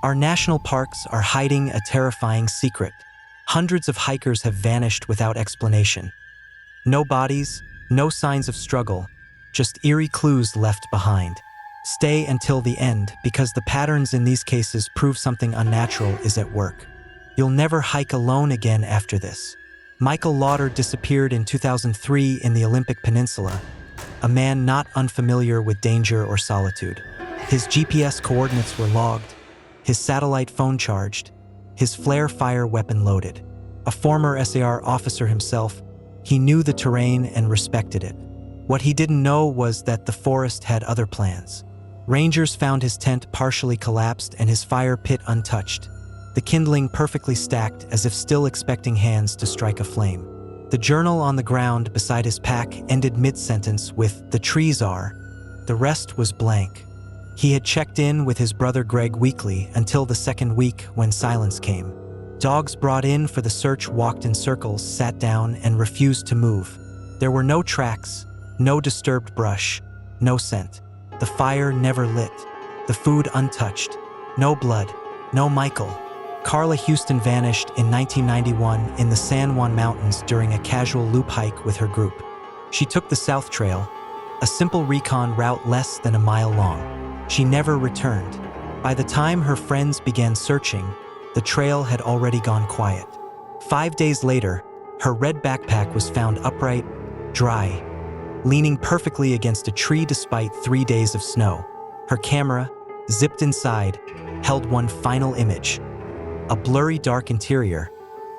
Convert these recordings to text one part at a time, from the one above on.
Our national parks are hiding a terrifying secret. Hundreds of hikers have vanished without explanation. No bodies, no signs of struggle, just eerie clues left behind. Stay until the end because the patterns in these cases prove something unnatural is at work. You'll never hike alone again after this. Michael Lauder disappeared in 2003 in the Olympic Peninsula, a man not unfamiliar with danger or solitude. His GPS coordinates were logged, his satellite phone charged, his flare fire weapon loaded. A former SAR officer himself, he knew the terrain and respected it. What he didn't know was that the forest had other plans. Rangers found his tent partially collapsed and his fire pit untouched, the kindling perfectly stacked as if still expecting hands to strike a flame. The journal on the ground beside his pack ended mid-sentence with, "The trees are." The rest was blank. He had checked in with his brother Greg weekly until the second week when silence came. Dogs brought in for the search walked in circles, sat down, and refused to move. There were no tracks, no disturbed brush, no scent. The fire never lit. The food untouched. No blood. No Michael. Carla Houston vanished in 1991 in the San Juan Mountains during a casual loop hike with her group. She took the South Trail, a simple recon route less than a mile long. She never returned. By the time her friends began searching, the trail had already gone quiet. 5 days later, her red backpack was found upright, dry, leaning perfectly against a tree despite 3 days of snow. Her camera, zipped inside, held one final image. A blurry dark interior,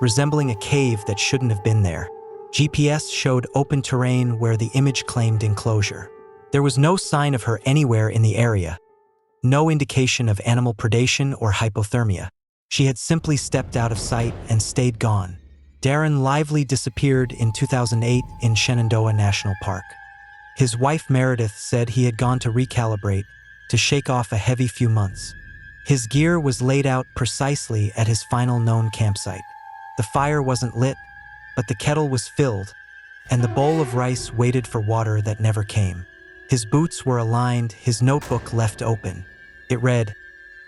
resembling a cave that shouldn't have been there. GPS showed open terrain where the image claimed enclosure. There was no sign of her anywhere in the area. No indication of animal predation or hypothermia. She had simply stepped out of sight and stayed gone. Darren Lively disappeared in 2008 in Shenandoah National Park. His wife Meredith said he had gone to recalibrate, to shake off a heavy few months. His gear was laid out precisely at his final known campsite. The fire wasn't lit, but the kettle was filled, and the bowl of rice waited for water that never came. His boots were aligned, his notebook left open. It read,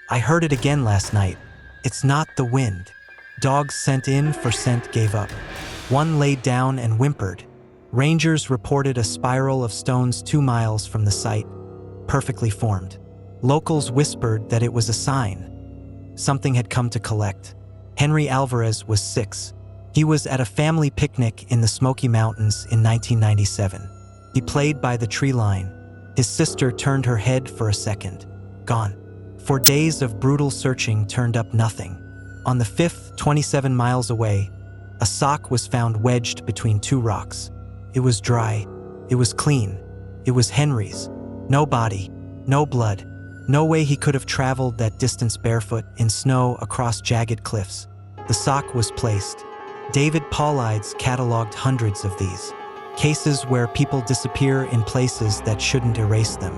"I heard it again last night. It's not the wind." Dogs sent in for scent gave up. One laid down and whimpered. Rangers reported a spiral of stones 2 miles from the site, perfectly formed. Locals whispered that it was a sign. Something had come to collect. Henry Alvarez was 6. He was at a family picnic in the Smoky Mountains in 1997. He played by the tree line. His sister turned her head for a second. Gone. For days of brutal searching turned up nothing. On the 5th, 27 miles away, a sock was found wedged between 2 rocks. It was dry. It was clean. It was Henry's. No body. No blood. No way he could have traveled that distance barefoot in snow across jagged cliffs. The sock was placed. David Paulides cataloged hundreds of these. Cases where people disappear in places that shouldn't erase them.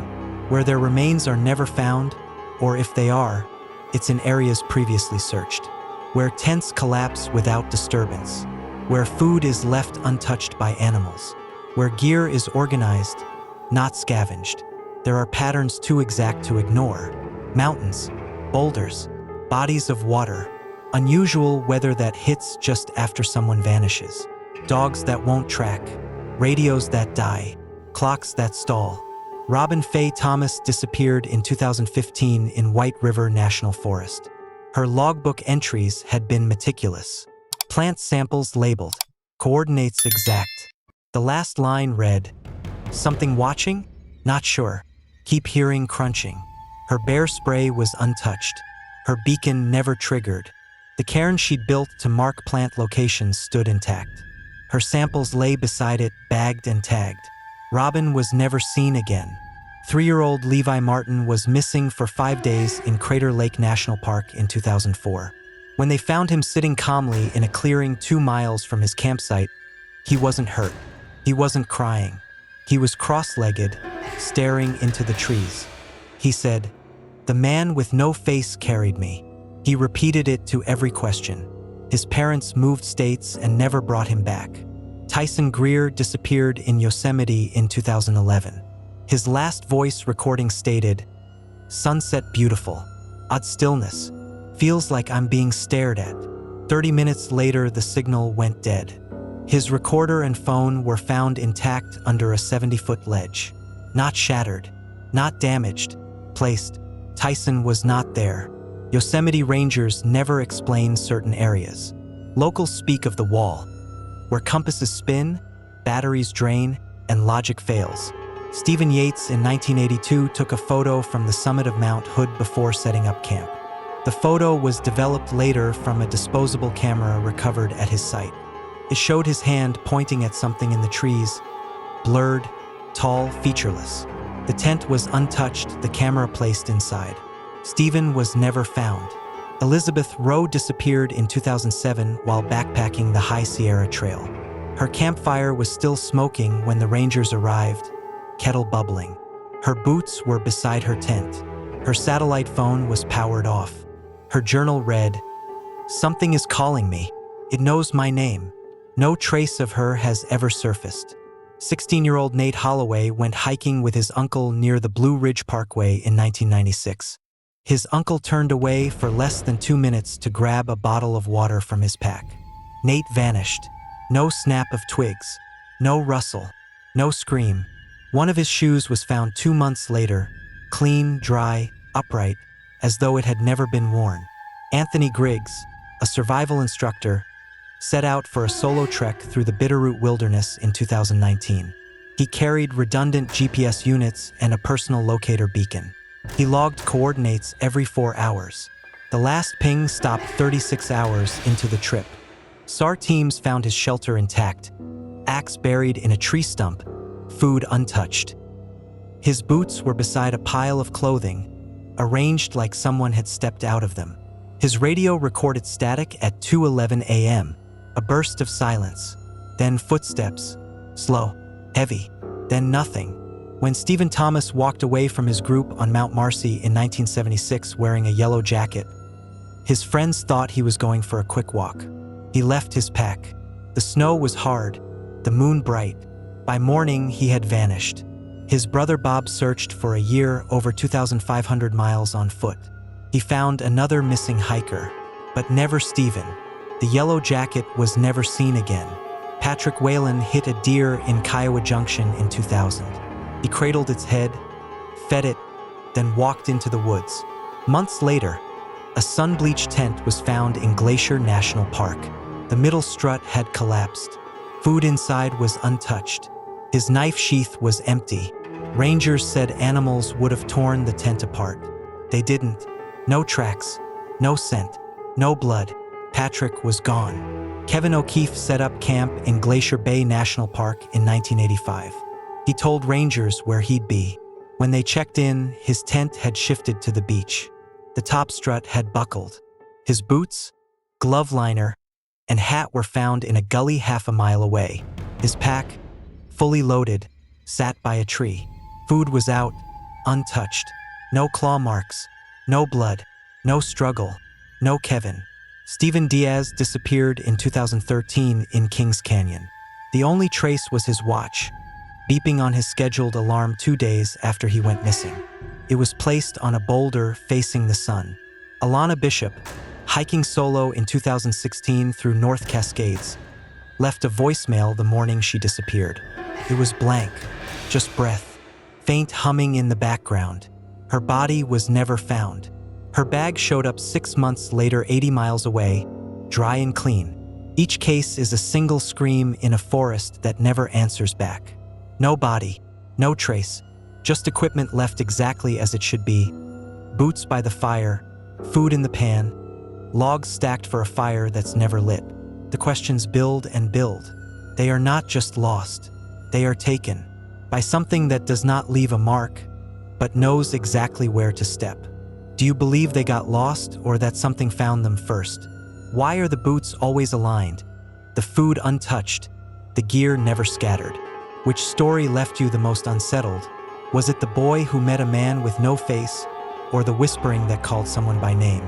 Where their remains are never found, or if they are, it's in areas previously searched. Where tents collapse without disturbance. Where food is left untouched by animals. Where gear is organized, not scavenged. There are patterns too exact to ignore. Mountains, boulders, bodies of water, unusual weather that hits just after someone vanishes. Dogs that won't track, radios that die, clocks that stall. Robin Faye Thomas disappeared in 2015 in White River National Forest. Her logbook entries had been meticulous. Plant samples labeled, coordinates exact. The last line read, "Something watching? Not sure. Keep hearing crunching." Her bear spray was untouched. Her beacon never triggered. The cairn she'd built to mark plant locations stood intact. Her samples lay beside it, bagged and tagged. Robin was never seen again. 3-year-old Levi Martin was missing for 5 days in Crater Lake National Park in 2004. When they found him sitting calmly in a clearing 2 miles from his campsite, he wasn't hurt. He wasn't crying. He was cross-legged, staring into the trees. He said, "The man with no face carried me." He repeated it to every question. His parents moved states and never brought him back. Tyson Greer disappeared in Yosemite in 2011. His last voice recording stated, "Sunset beautiful, odd stillness, Feels like I'm being stared at. 30 minutes later, the signal went dead. His recorder and phone were found intact under a 70-foot ledge. Not shattered, not damaged, placed. Tyson was not there. Yosemite rangers never explain certain areas. Locals speak of the wall, where compasses spin, batteries drain, and logic fails. Stephen Yates in 1982 took a photo from the summit of Mount Hood before setting up camp. The photo was developed later from a disposable camera recovered at his site. It showed his hand pointing at something in the trees, blurred, tall, featureless. The tent was untouched, the camera placed inside. Stephen was never found. Elizabeth Rowe disappeared in 2007 while backpacking the High Sierra Trail. Her campfire was still smoking when the rangers arrived, kettle bubbling. Her boots were beside her tent. Her satellite phone was powered off. Her journal read, "Something is calling me. It knows my name." No trace of her has ever surfaced. 16-year-old Nate Holloway went hiking with his uncle near the Blue Ridge Parkway in 1996. His uncle turned away for less than 2 minutes to grab a bottle of water from his pack. Nate vanished. No snap of twigs. No rustle. No scream. One of his shoes was found 2 months later, clean, dry, upright, as though it had never been worn. Anthony Griggs, a survival instructor, set out for a solo trek through the Bitterroot Wilderness in 2019. He carried redundant GPS units and a personal locator beacon. He logged coordinates every 4 hours. The last ping stopped 36 hours into the trip. SAR teams found his shelter intact, axe buried in a tree stump, food untouched. His boots were beside a pile of clothing, arranged like someone had stepped out of them. His radio recorded static at 2:11 a.m., a burst of silence, then footsteps, slow, heavy, then nothing. When Stephen Thomas walked away from his group on Mount Marcy in 1976 wearing a yellow jacket, his friends thought he was going for a quick walk. He left his pack. The snow was hard, the moon bright. By morning, he had vanished. His brother Bob searched for a year, over 2,500 miles on foot. He found another missing hiker, but never Stephen. The yellow jacket was never seen again. Patrick Whalen hit a deer in Kiowa Junction in 2000. He cradled its head, fed it, then walked into the woods. Months later, a sun-bleached tent was found in Glacier National Park. The middle strut had collapsed. Food inside was untouched. His knife sheath was empty. Rangers said animals would have torn the tent apart. They didn't. No tracks, no scent, no blood. Patrick was gone. Kevin O'Keefe set up camp in Glacier Bay National Park in 1985. He told rangers where he'd be. When they checked in, his tent had shifted to the beach. The top strut had buckled. His boots, glove liner, and hat were found in a gully half a mile away. His pack, fully loaded, sat by a tree. Food was out, untouched. No claw marks, no blood, no struggle, no Kevin. Stephen Diaz disappeared in 2013 in Kings Canyon. The only trace was his watch, beeping on his scheduled alarm 2 days after he went missing. It was placed on a boulder facing the sun. Alana Bishop, hiking solo in 2016 through North Cascades, left a voicemail the morning she disappeared. It was blank, just breath, faint humming in the background. Her body was never found. Her bag showed up 6 months later 80 miles away, dry and clean. Each case is a single scream in a forest that never answers back. No body, no trace, just equipment left exactly as it should be. Boots by the fire, food in the pan, logs stacked for a fire that's never lit. The questions build and build. They are not just lost, they are taken by something that does not leave a mark, but knows exactly where to step. Do you believe they got lost or that something found them first? Why are the boots always aligned, the food untouched, the gear never scattered? Which story left you the most unsettled? Was it the boy who met a man with no face, or the whispering that called someone by name?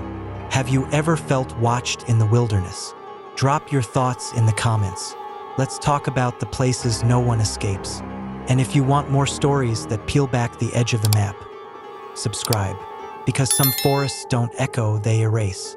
Have you ever felt watched in the wilderness? Drop your thoughts in the comments. Let's talk about the places no one escapes. And if you want more stories that peel back the edge of the map, subscribe. Because some forests don't echo, they erase.